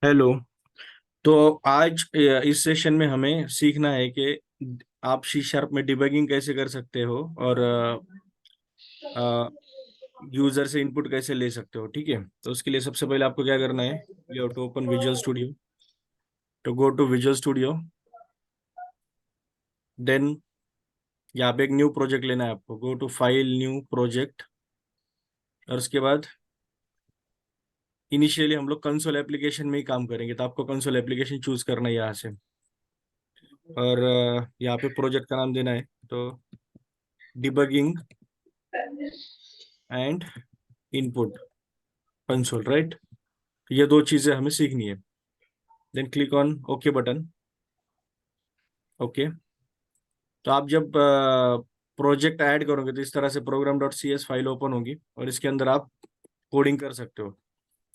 Hello. तो आज इस सेशन में हमें सीखना है कि आप सी शार्प में डिबगिंग कैसे कर सकते हो और यूजर से इनपुट कैसे ले सकते हो। ठीक है, तो उसके लिए सबसे पहले आपको क्या करना है, you have to open Visual Studio. तो go to Visual Studio, then यहाँ पे एक न्यू प्रोजेक्ट लेना है आपको। Go to file, new project, और उसके बाद इनिशियली हम लोग कंसोल एप्लीकेशन में ही काम करेंगे, तो आपको कंसोल एप्लीकेशन चूज करना है यहाँ से। और यहाँ पे प्रोजेक्ट का नाम देना है, तो debugging and input console, right. ये दो चीजें हमें सीखनी है। Then click on okay button. Okay, तो आप जब प्रोजेक्ट ऐड करोगे तो इस तरह से program dot C S file open होगी और इसके अंदर आप कोडिंग कर सकते हो।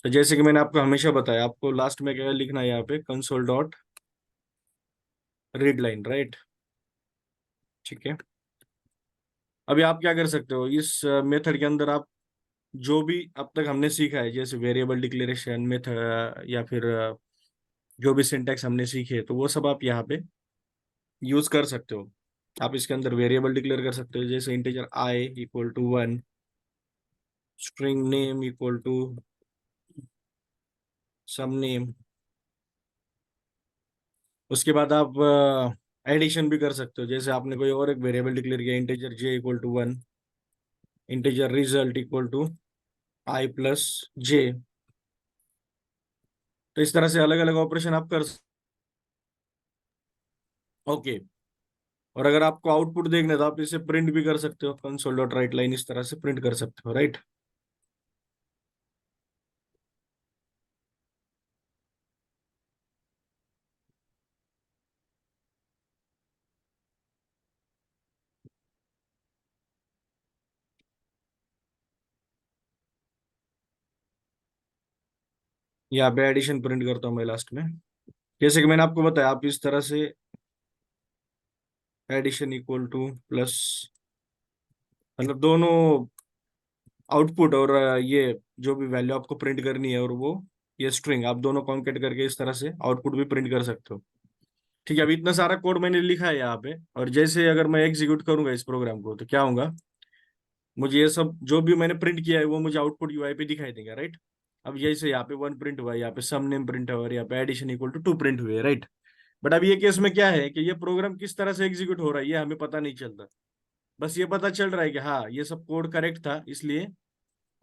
तो जैसे कि मैंने आपको हमेशा बताया, आपको लास्ट में क्या लिखना है, यहाँ पे console dot read line, right. ठीक है, अभी आप क्या कर सकते हो, इस मेथड के अंदर आप जो भी अब तक हमने सीखा है, जैसे वेरिएबल डिक्लेरेशन मेथड या फिर जो भी सिंटैक्स हमने सीखे, तो वो सब आप यहाँ पे यूज कर सकते हो। आप इसके अंदर वेरिएबल डिक्लेयर कर सकते हो, जैसे integer I equal to 1, string name equal to some name. उसके बाद आप एडिशन भी कर सकते हो, जैसे आपने कोई और एक वेरिएबल डिक्लेयर किया, integer J equal to 1, integer result equal to I plus J. तो इस तरह से अलग अलग ऑपरेशन आप कर। ओके, और अगर आपको आउटपुट देखना है तो आप इसे प्रिंट भी कर सकते हो, कंसोल डॉट राइट लाइन इस तरह से प्रिंट कर सकते हो, राइट। यहाँ पे एडिशन प्रिंट करता हूँ मैं लास्ट में। जैसे कि मैंने आपको बताया, आप इस तरह से एडिशन इक्वल टू प्लस, मतलब दोनों आउटपुट और ये जो भी वैल्यू आपको प्रिंट करनी है और वो ये स्ट्रिंग, आप दोनों कॉन्केट करके इस तरह से आउटपुट भी प्रिंट कर सकते हो। ठीक है, अभी इतना सारा कोड मैंने लिखा है यहाँ पे, और जैसे अगर मैं एग्जीक्यूट करूंगा इस प्रोग्राम को तो क्या होगा, मुझे ये सब जो भी मैंने प्रिंट किया है वो मुझे आउटपुट यूआई पे दिखाई देगा, राइट। अब जैसे यहाँ पे 1 प्रिंट हुआ है, यहाँ पे सम नेम प्रिंट हुआ है, और यहाँ पे एडिशन इक्वल टू 2 प्रिंट हुए, राइट। बट अब ये केस में क्या है कि ये प्रोग्राम किस तरह से एग्जीक्यूट हो रहा है ये हमें पता नहीं चलता। बस ये पता चल रहा है कि हाँ ये सब कोड करेक्ट था, इसलिए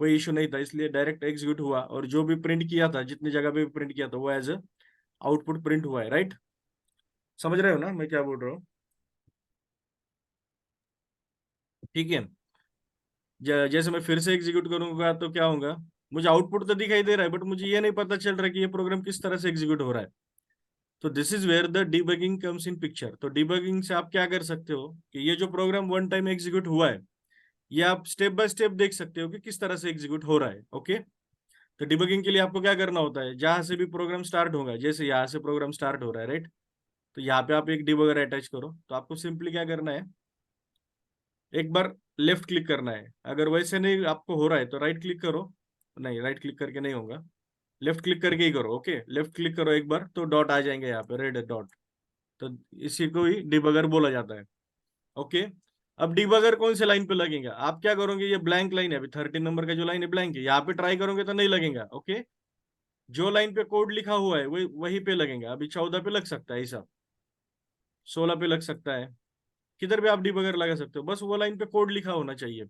कोई इशू नहीं था, इसलिए डायरेक्ट एग्जीक्यूट हुआ, और जो भी प्रिंट किया था, जितनी जगह पे भी प्रिंट किया था, वो एज आउटपुट प्रिंट हुआ है, राइट। समझ रहे हो ना मैं क्या बोल रहा हूँ। ठीक है, जैसे मैं फिर से एग्जीक्यूट करूंगा तो क्या होगा, मुझे आउटपुट तो दिखाई दे रहा है बट मुझे ये नहीं पता चल रहा कि ये प्रोग्राम किस तरह से एग्जीक्यूट हो रहा है। तो this is where the debugging comes in picture. तो डिबगिंग से आप क्या कर सकते हो कि ये जो प्रोग्राम वन टाइम एग्जीक्यूट हुआ है, ये आप स्टेप बाय स्टेप देख सकते हो कि किस तरह से एग्जीक्यूट हो रहा है। ओके, तो डिबगिंग के लिए आपको क्या करना होता है, जहां से भी प्रोग्राम स्टार्ट होगा, जैसे यहाँ से प्रोग्राम स्टार्ट हो रहा है, राइट, तो यहाँ पे आप एक डिबगर अटैच करो। तो आपको सिंपली क्या करना है, एक बार लेफ्ट क्लिक करना है, अगर वैसे नहीं आपको हो रहा है तो राइट क्लिक करो। नहीं, राइट क्लिक करके नहीं होगा, लेफ्ट क्लिक करके ही करो। ओके, लेफ्ट क्लिक करो एक बार तो डॉट आ जाएंगे यहाँ पे, रेड डॉट। तो इसी को ही डिबगर बोला जाता है। ओके, अब डिबगर कौन से लाइन पे लगेगा, आप क्या करोगे, ये ब्लैंक लाइन है, अभी 13 नंबर का जो लाइन है ब्लैंक है, यहाँ पे ट्राई करोगे तो नहीं लगेगा। ओके, जो लाइन पे कोड लिखा हुआ है वही वही पे लगेगा। अभी 14 पे लग सकता है ऐसा, 16 पे लग सकता है, किधर भी आप डिबगर लगा सकते हो, बस वो लाइन पे कोड लिखा होना चाहिए।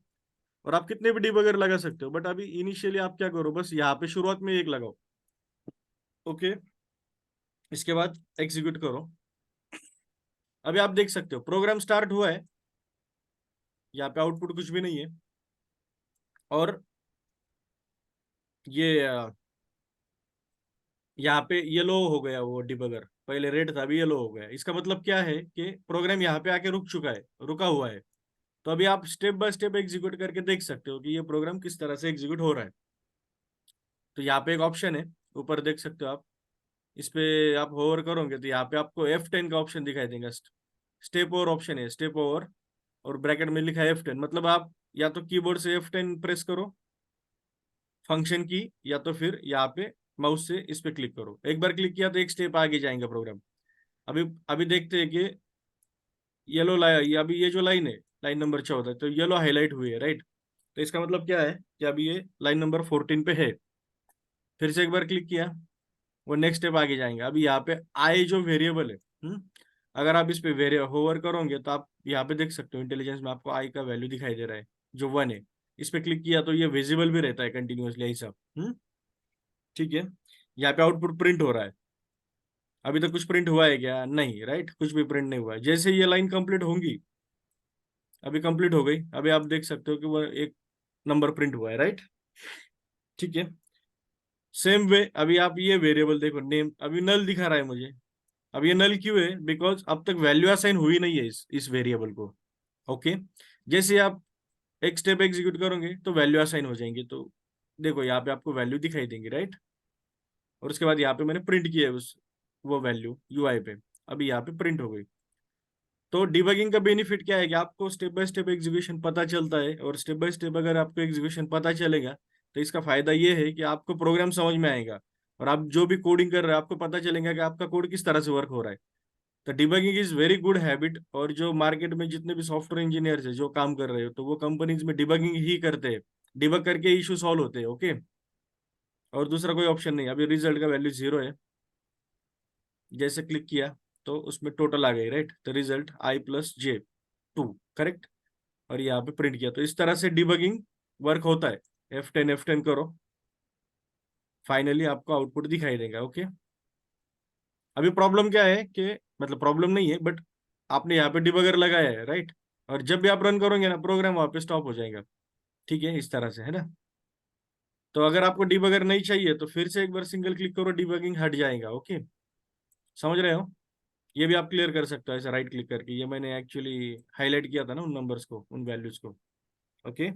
और आप कितने भी डिबगर लगा सकते हो, बट अभी इनिशियली आप क्या करो, बस यहाँ पे शुरुआत में एक लगाओ। ओके, इसके बाद एग्जीक्यूट करो। अभी आप देख सकते हो प्रोग्राम स्टार्ट हुआ है, यहाँ पे आउटपुट कुछ भी नहीं है, और ये यहाँ पे येलो हो गया, वो डिबगर पहले रेड था अभी येलो हो गया। इसका मतलब क्या है कि प्रोग्राम यहाँ पे आके रुक चुका है, रुका हुआ है। तो अभी आप स्टेप बाय स्टेप एग्जीक्यूट करके देख सकते हो कि ये प्रोग्राम किस तरह से एग्जीक्यूट हो रहा है। तो यहाँ पे एक ऑप्शन है, ऊपर देख सकते हो आप, इस पे आप होवर करोगे तो यहाँ पे आपको F10 का ऑप्शन दिखाई देगा। स्टेप ओवर ऑप्शन है, स्टेप ओवर, और ब्रैकेट में लिखा है F10, मतलब आप या तो कीबोर्ड से F10 प्रेस करो फंक्शन की, या तो फिर यहाँ पे माउस से इस पे क्लिक करो, एक बार क्लिक किया तो एक स्टेप आगे जाएंगे प्रोग्राम। अभी अभी देखते हैं कि येलो लाइन, ये अभी ये जो लाइन है लाइन नंबर 14, तो येलो हाईलाइट हुई है, राइट। तो इसका मतलब क्या है कि अभी ये लाइन नंबर 14 पे है। फिर से एक बार क्लिक किया, वो नेक्स्ट स्टेप आगे जाएंगे। अभी यहाँ पे आई जो वेरिएबल है, अगर आप इस पे वेरिए होवर करोगे तो आप यहाँ पे देख सकते हो इंटेलिजेंस में आपको आई का वैल्यू दिखाई दे रहा है जो 1 है। इस पे क्लिक किया तो ये विजिबल भी रहता है कंटिन्यूअसली ऐसा। ठीक है, यहाँ पे आउटपुट प्रिंट हो रहा है। अभी तक कुछ प्रिंट हुआ है क्या? नहीं, राइट, कुछ भी प्रिंट नहीं हुआ है। जैसे ये लाइन कंप्लीट होंगी, अभी कंप्लीट हो गई, अभी आप देख सकते हो कि वो एक नंबर प्रिंट हुआ है, राइट। ठीक है, सेम वे अभी आप ये वेरिएबल देखो नेम, अभी नल दिखा रहा है मुझे। अब ये नल क्यों है? बिकॉज अब तक वैल्यू असाइन हुई नहीं है इस वेरिएबल को। ओके, जैसे आप एक स्टेप एग्जीक्यूट करोगे तो वैल्यू असाइन हो जाएंगे। तो देखो यहाँ पे आपको वैल्यू दिखाई देंगी, राइट। और उसके बाद यहाँ पे मैंने प्रिंट किया है उस वो वैल्यू यूआई पे, अभी यहाँ पे प्रिंट हो गई। तो डिबगिंग का बेनिफिट क्या है कि आपको स्टेप बाय स्टेप एग्जीक्यूशन पता चलता है, और स्टेप बाय स्टेप अगर आपको एग्जीक्यूशन पता चलेगा तो इसका फायदा ये है कि आपको प्रोग्राम समझ में आएगा, और आप जो भी कोडिंग कर रहे हो आपको पता चलेगा कि आपका कोड किस तरह से वर्क हो रहा है। तो debugging is very good habit, और जो मार्केट में जितने भी सॉफ्टवेयर इंजीनियर्स है जो काम कर रहे हो तो वो कंपनीज में डिबगिंग ही करते हैं। डिबग करके इशू सॉल्व होते हैं, ओके। और दूसरा कोई ऑप्शन नहीं। अभी रिजल्ट का वैल्यू 0 है, जैसे क्लिक किया तो उसमें टोटल आ गई, राइट। तो रिजल्ट I+J 2, करेक्ट। और यहाँ पे प्रिंट किया। तो इस तरह से डिबगिंग वर्क होता है। F10 करो, फाइनली आपको आउटपुट दिखाई देगा, ओके। अभी प्रॉब्लम क्या है कि, मतलब प्रॉब्लम नहीं है बट आपने यहाँ पे डिबगर लगाया है, राइट। और जब भी आप रन करोगे ना प्रोग्राम वहाँ पे स्टॉप हो जाएगा। ठीक है, इस तरह से है ना। तो अगर आपको डिबगर नहीं चाहिए तो फिर से एक बार सिंगल क्लिक करो, डिबगिंग हट जाएगा, ओके। समझ रहे हो? ये भी आप क्लियर कर सकते हो ऐसे राइट क्लिक करके। ये मैंने एक्चुअली हाईलाइट किया था ना उन नंबर्स को, उन वैल्यूज को, ओके।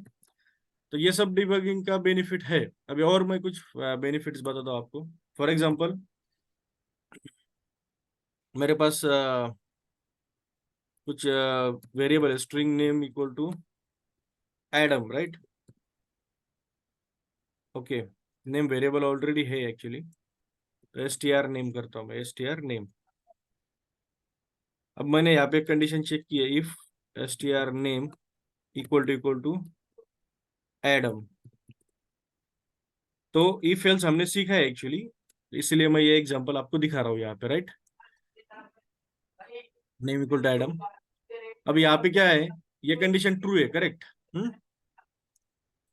तो ये सब डिबगिंग का बेनिफिट है। अभी और मैं कुछ बेनिफिट्स बताता हूँ आपको। फॉर एग्जांपल, मेरे पास कुछ वेरिएबल है, string name equal to Adam, right. Okay, name variable already है एक्चुअली। तो str नेम करता हूँ मैं, str नेम। अब मैंने यहाँ पे कंडीशन चेक की है, if str name equal to Adam. तो इफ एल्स हमने सीखा है एक्चुअली, इसलिए मैं ये एग्जांपल आपको दिखा रहा हूँ यहाँ पे, right. Name equal to Adam. अब यहाँ पे क्या है, ये कंडीशन ट्रू है, करेक्ट।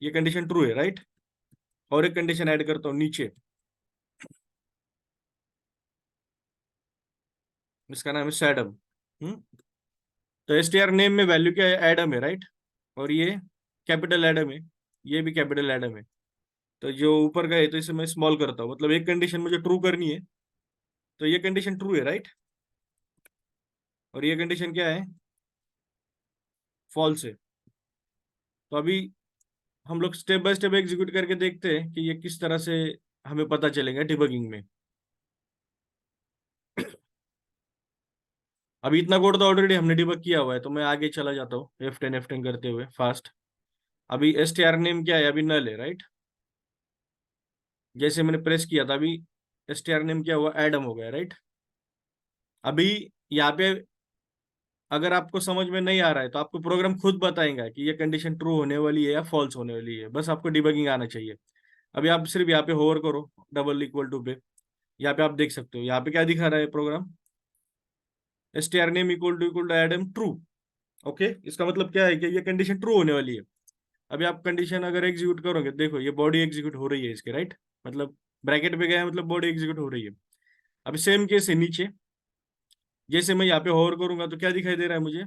ये कंडीशन ट्रू है, राइट। और एक कंडीशन ऐड करता हूँ नीचे, इसका नाम है सैडम। तो str नेम में वैल्यू क्या है? एडम है, राइट। और ये कैपिटल एडम है, ये भी कैपिटल एडम है। तो जो ऊपर का है तो इसे मैं स्मॉल करता हूँ, मतलब एक कंडीशन मुझे ट्रू करनी है। तो ये कंडीशन ट्रू है, राइट। और ये कंडीशन क्या है? फॉल्स है। तो अभी हम लोग स्टेप बाय स्टेप एग्जीक्यूट करके देखते हैं कि ये किस तरह से हमें पता चलेगा डिबगिंग में। अभी इतना कोड तो ऑलरेडी हमने डिबग किया हुआ है, तो मैं आगे चला जाता हूँ F10 करते हुए फास्ट। अभी str नेम क्या है? अभी नल है, राइट। जैसे मैंने प्रेस किया था, अभी str नेम क्या हुआ? एडम हो गया, राइट। अभी यहाँ पे अगर आपको समझ में नहीं आ रहा है तो आपको प्रोग्राम खुद बताएगा कि ये कंडीशन ट्रू होने वाली है या फॉल्स होने वाली है, बस आपको डिबगिंग आना चाहिए। अभी आप सिर्फ यहाँ पे होवर करो डबल इक्वल टू पे, यहाँ पे आप देख सकते हो यहाँ पे क्या दिखा रहा है program, str name equal to Adam true. Okay, इसका मतलब क्या है कि ये कंडीशन ट्रू होने वाली है। अभी आप कंडीशन अगर एग्जीक्यूट करोगे, देखो ये बॉडी एग्जीक्यूट हो रही है इसके, राइट। मतलब ब्रैकेट पे गया मतलब बॉडी एग्जीक्यूट हो रही है। अभी सेम केस है नीचे, जैसे मैं यहाँ पे होवर करूंगा तो क्या दिखाई दे रहा है मुझे?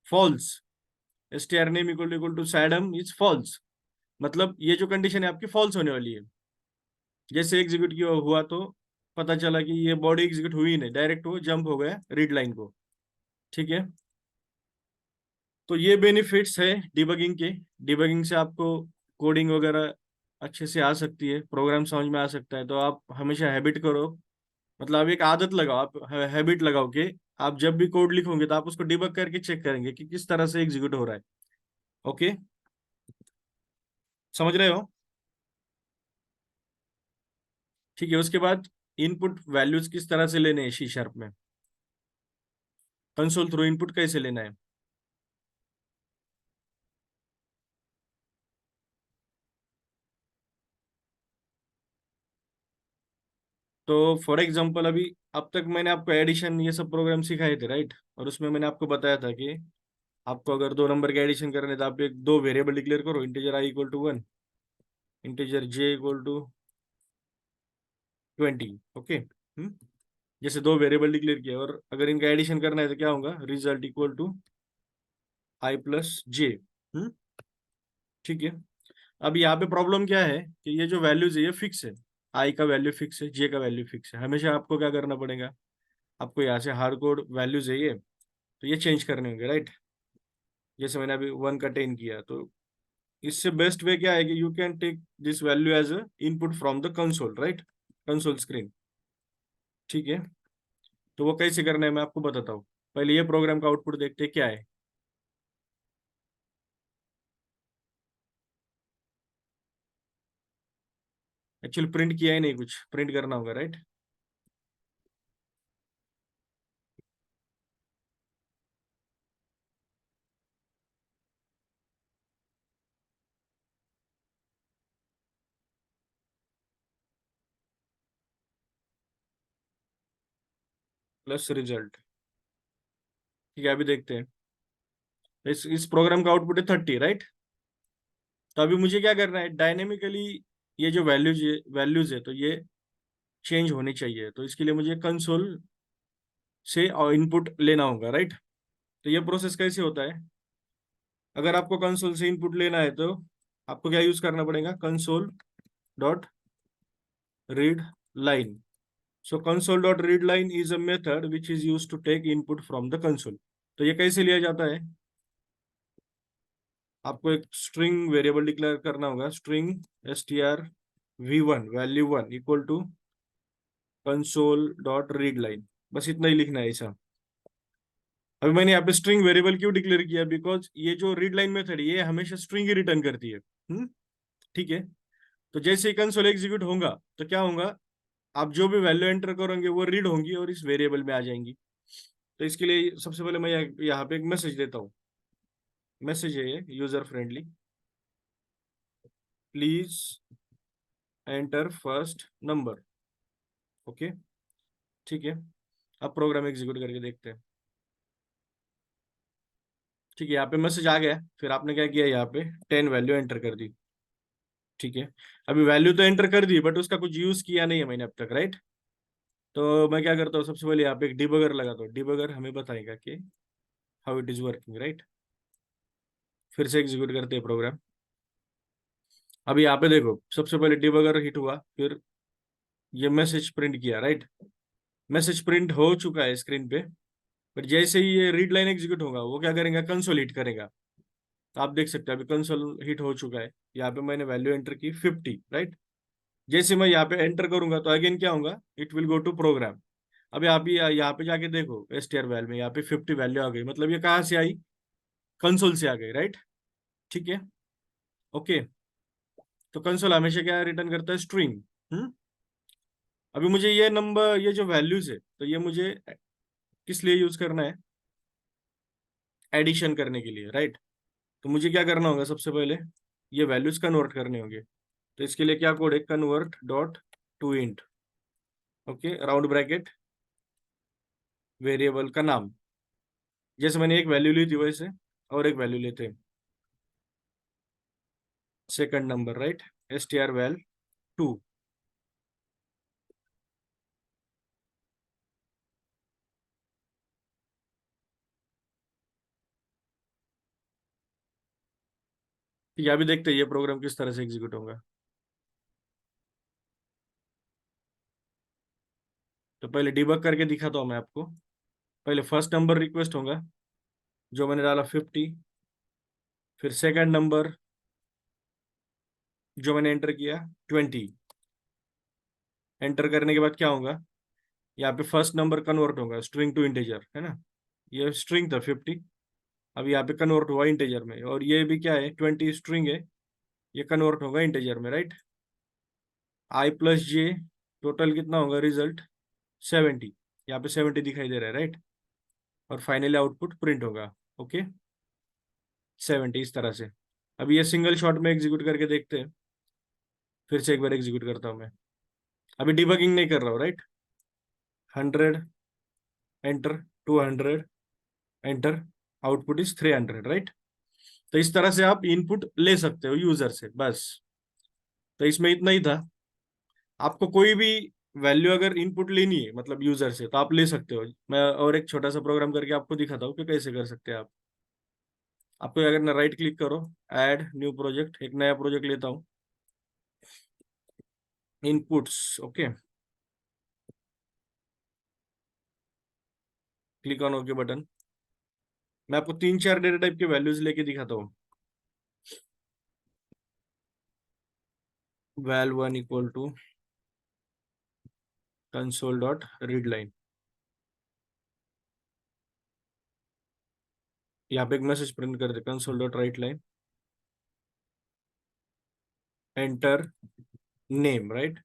False. str name equal to Saddam is false, मतलब ये जो कंडीशन है आपकी फॉल्स होने वाली है। जैसे एग्जीक्यूट किया हुआ तो पता चला कि ये बॉडी एग्जीक्यूट हुई नहीं, डायरेक्ट वो जंप हो गया रीड लाइन को। ठीक है, तो ये बेनिफिट्स है डिबगिंग के। डिबगिंग से आपको कोडिंग वगैरह अच्छे से आ सकती है, प्रोग्राम समझ में आ सकता है। तो आप हमेशा हैबिट करो, मतलब आप एक आदत लगाओ, आप हैबिट लगाओ कि आप जब भी कोड लिखोगे तो आप उसको डिबग करके चेक करेंगे कि किस तरह से एग्जीक्यूट हो रहा है। ओके, समझ रहे हो? ठीक है, उसके बाद इनपुट वैल्यूज किस तरह से लेने हैं सी शार्प में, कंसोल थ्रू इनपुट कैसे लेना है। तो फॉर एग्जांपल अभी अब तक मैंने आपको एडिशन ये सब प्रोग्राम सिखाए थे, राइट, और उसमें मैंने आपको बताया था कि आपको अगर दो नंबर के एडिशन करने तो आप एक दो वेरिएबल डिक्लेयर करो, integer I equal to 1, integer J equal to 20। Okay. जैसे दो वेरिएबल डिक्लेयर किया और अगर इनका एडिशन करना है तो क्या होगा, result equal to I plus J. ठीक है। अब यहाँ पे प्रॉब्लम क्या है कि ये जो वैल्यूज है ये फिक्स है, आई का वैल्यू फिक्स है, जे का वैल्यू फिक्स है। हमेशा आपको क्या करना पड़ेगा, आपको यहाँ से हार्ड कोड वैल्यूज है ये, तो ये चेंज करने होंगे, राइट। जैसे मैंने अभी 1 का 10 किया, तो इससे बेस्ट वे क्या है कि you can take this value as a input from the console, right, console screen. ठीक है। तो वो कैसे करना है मैं आपको बताता हूँ। पहले ये प्रोग्राम का आउटपुट देखते हैं क्या है। एक्चुअली प्रिंट किया ही नहीं, कुछ प्रिंट करना होगा, राइट। Plus result. ठीक है, अभी देखते हैं। इस प्रोग्राम का आउटपुट है 30, राइट। तो अभी मुझे क्या करना है, डायनेमिकली ये जो वैल्यूज है तो ये चेंज होनी चाहिए, तो इसके लिए मुझे कंसोल से और इनपुट लेना होगा, राइट। तो ये प्रोसेस कैसे होता है, अगर आपको कंसोल से इनपुट लेना है तो आपको क्या यूज करना पड़ेगा, console dot read line. So console dot read line is a method which is use to take input from the console. तो ये कैसे लिया जाता है, आपको एक स्ट्रिंग वेरिएबल डिक्लेयर करना होगा, string str v1 value 1 equal to console dot read line, बस इतना ही लिखना है ऐसा। अभी मैंने यहाँ पे स्ट्रिंग वेरिएबल क्यों डिक्लेयर किया, बिकॉज ये जो रीड लाइन मेथड है ये हमेशा स्ट्रिंग ही रिटर्न करती है। ठीक है। तो जैसे ही कंसोल एग्जीक्यूट होगा तो क्या होगा, आप जो भी वैल्यू एंटर करोगे वो रीड होंगी और इस वेरिएबल में आ जाएंगी। तो इसके लिए सबसे पहले मैं यहाँ पे एक मैसेज देता हूँ। मैसेज है ये user friendly, please enter first number. Okay. ठीक है। अब प्रोग्राम एग्जीक्यूट करके देखते हैं। ठीक है, यहाँ पे मैसेज आ गया, फिर आपने क्या किया, यहाँ पे 10 वैल्यू एंटर कर दी। ठीक है। अभी वैल्यू तो एंटर कर दी बट उसका कुछ यूज किया नहीं है मैंने अब तक, राइट। तो मैं क्या करता हूँ, सबसे पहले यहाँ पे एक डिबगर लगाता हूँ, डिबगर हमें बताएगा कि how it is working, right. फिर से एग्जीक्यूट करते हैं प्रोग्राम। अभी यहाँ पे देखो, सबसे पहले डिबगर हिट हुआ, फिर ये मैसेज प्रिंट किया, राइट। मैसेज प्रिंट हो चुका है स्क्रीन पे, बट जैसे ही ये रीड लाइन एग्जीक्यूट होगा वो क्या करेगा, कंसोल हिट करेगा। तो आप देख सकते हैं अभी कंसोल हिट हो चुका है। यहाँ पे मैंने वैल्यू एंटर की 50, राइट। जैसे मैं यहाँ पे एंटर करूंगा तो अगेन क्या होगा, it will go to program. अभी आप यहाँ पे जाके देखो एसटीआर वैल में यहाँ पे 50 वैल्यू आ गई, मतलब ये कहाँ से आई, कंसोल से आ गई, राइट। ठीक है। ओके। तो कंसोल हमेशा क्या रिटर्न करता है, स्ट्रिंग। हम्म अभी मुझे ये नंबर, ये जो वैल्यूज है तो ये मुझे किस लिए यूज करना है, एडिशन करने के लिए, राइट। तो मुझे क्या करना होगा, सबसे पहले ये वैल्यूज कन्वर्ट करने होंगे। तो इसके लिए क्या कोड है, convert dot to int. Okay, round bracket, variable का नाम, जैसे मैंने एक वैल्यू ली थी वैसे और एक वैल्यू लेते हैं, second number, right, str val 2। ठीक है, अभी देखते हैं ये प्रोग्राम किस तरह से एग्जीक्यूट होगा। तो पहले डिबग करके दिखाता हूँ मैं आपको। पहले फर्स्ट नंबर रिक्वेस्ट होगा जो मैंने डाला 50, फिर सेकंड नंबर जो मैंने एंटर किया 20। एंटर करने के बाद क्या होगा, यहाँ पे फर्स्ट नंबर कन्वर्ट होगा स्ट्रिंग टू इंटीजर, है ना। ये स्ट्रिंग था 50, अब यहाँ पे कन्वर्ट हुआ इंटीजर में, और ये भी क्या है, 20 स्ट्रिंग है, ये कन्वर्ट होगा इंटीजर में, राइट। आई प्लस जे टोटल कितना होगा रिजल्ट 70, यहाँ पे 70 दिखाई दे रहा है राइट, और फाइनली आउटपुट प्रिंट होगा। ओके 70 इस तरह से। अभी ये सिंगल शॉट में एग्जीक्यूट करके देखते हैं, फिर से एक बार एग्जीक्यूट करता हूँ मैं। अभी डिबगिंग नहीं कर रहा हूँ right. 100 enter, 200 enter, output is 300 right. तो इस तरह से आप इनपुट ले सकते हो यूजर से बस। तो इसमें इतना ही था। आपको कोई भी वैल्यू अगर इनपुट लेनी है मतलब यूजर से तो आप ले सकते हो। मैं और एक छोटा सा प्रोग्राम करके आपको दिखाता हूँ कि कैसे कर सकते हैं आप। आपको अगर ना राइट क्लिक करो, ऐड न्यू प्रोजेक्ट, एक नया प्रोजेक्ट लेता हूँ, inputs. Okay click on okay button. मैं आपको 3-4 डेटा टाइप के वैल्यूज लेके दिखाता हूँ। val1 equal to console dot read line. यहाँ पे एक मैसेज प्रिंट कर दे, console dot write line, enter name right.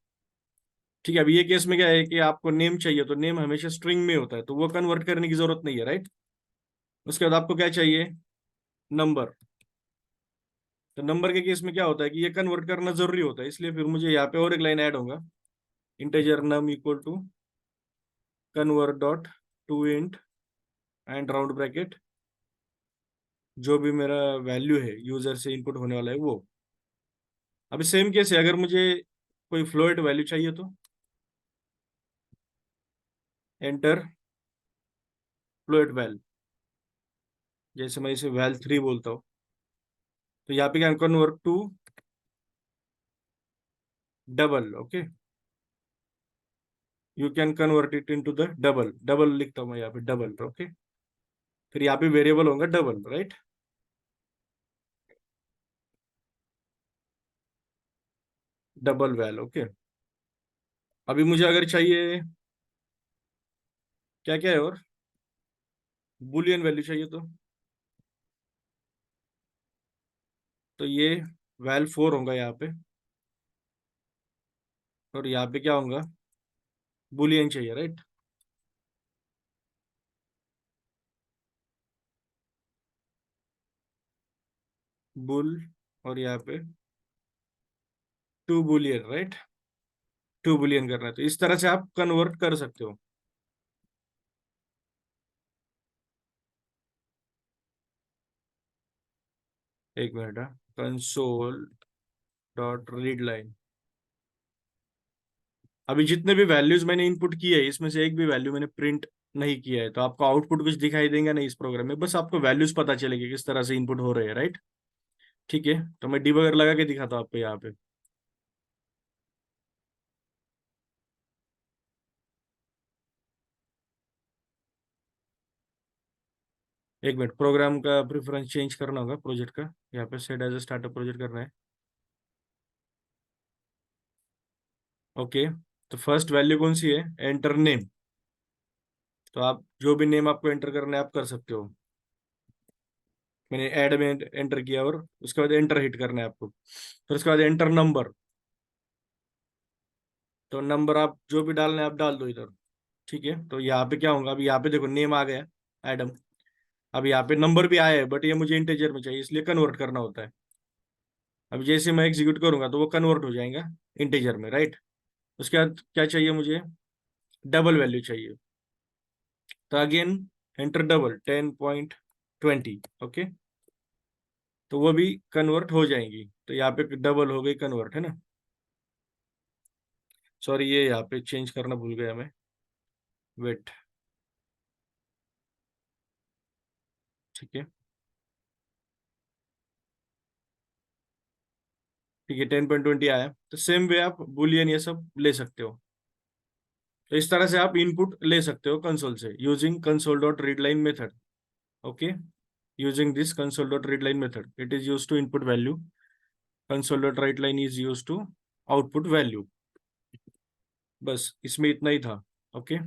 ठीक है, अभी ये केस में क्या है कि आपको नेम चाहिए तो नेम हमेशा स्ट्रिंग में होता है, तो वो कन्वर्ट करने की जरूरत नहीं है राइट। उसके बाद आपको क्या चाहिए, नंबर। तो नंबर के केस में क्या होता है कि ये कन्वर्ट करना जरूरी होता है, इसलिए फिर मुझे यहाँ पे और एक लाइन ऐड होगा, integer num equal to convert dot to int and round bracket, जो भी मेरा वैल्यू है यूजर से इनपुट होने वाला है वो। अभी सेम केस है, अगर मुझे कोई फ्लोट वैल्यू चाहिए तो एंटर फ्लोट वैल, जैसे मैं इसे वैल 3 बोलता हूँ, तो यहाँ पे क्या convert to double. Okay you can convert it into the double, double लिखता हूँ मैं यहाँ पे डबल। ओके फिर यहाँ पे वेरिएबल होगा double right. Double val. Okay अभी मुझे अगर चाहिए क्या क्या है और बुलियन वैल्यू चाहिए तो ये वैल 4 होगा यहाँ पे, और यहाँ पे क्या होगा, बुलियन चाहिए राइट। बुल, और यहाँ पे to boolean right, to boolean करना है, तो इस तरह से आप कन्वर्ट कर सकते हो। एक minute, console dot read line. अभी जितने भी वैल्यूज मैंने इनपुट किए है इसमें से एक भी वैल्यू मैंने प्रिंट नहीं किया है, तो आपको आउटपुट कुछ दिखाई देंगे नहीं इस प्रोग्राम में, बस आपको वैल्यूज पता चलेगी किस तरह से इनपुट हो रहे हैं राइट। ठीक है, तो मैं डिबगर लगा के दिखाता हूँ आपको यहाँ पे। एक मिनट, प्रोग्राम का प्रेफरेंस चेंज करना होगा प्रोजेक्ट का, यहाँ पे set as a startup project करना है। ओके तो फर्स्ट वैल्यू कौन सी है, एंटर नेम। तो आप जो भी नेम आपको एंटर करना है आप कर सकते हो। मैंने ऐड में एंटर किया, और उसके बाद एंटर हिट करना है आपको, फिर उसके बाद एंटर नंबर। तो नंबर आप जो भी डालना है आप डाल दो इधर। ठीक है, तो यहाँ पे क्या होगा, अभी यहाँ पे देखो नेम आ गया एडम। अब यहाँ पे नंबर भी आया है बट ये मुझे इंटीजर में चाहिए, इसलिए कन्वर्ट करना होता है। अब जैसे मैं एग्जीक्यूट करूंगा तो वो कन्वर्ट हो जाएगा इंटीजर में राइट। उसके बाद क्या चाहिए मुझे, डबल वैल्यू चाहिए, तो अगेन एंटर डबल 10.20। ओके तो वो भी कन्वर्ट हो जाएंगी, तो यहाँ पे डबल हो गई कन्वर्ट है ना। सॉरी ये यहाँ पे चेंज करना भूल गया मैं, वेट। ठीक है, ठीक है 10.20 आया, तो सेम वे आप बुलियन ये सब ले सकते हो। तो इस तरह से आप इनपुट ले सकते हो कंसोल से using console dot read line method. Okay using this console dot read line method it is use to input value, console dot write line is use to output value. बस इसमें इतना ही था। Okay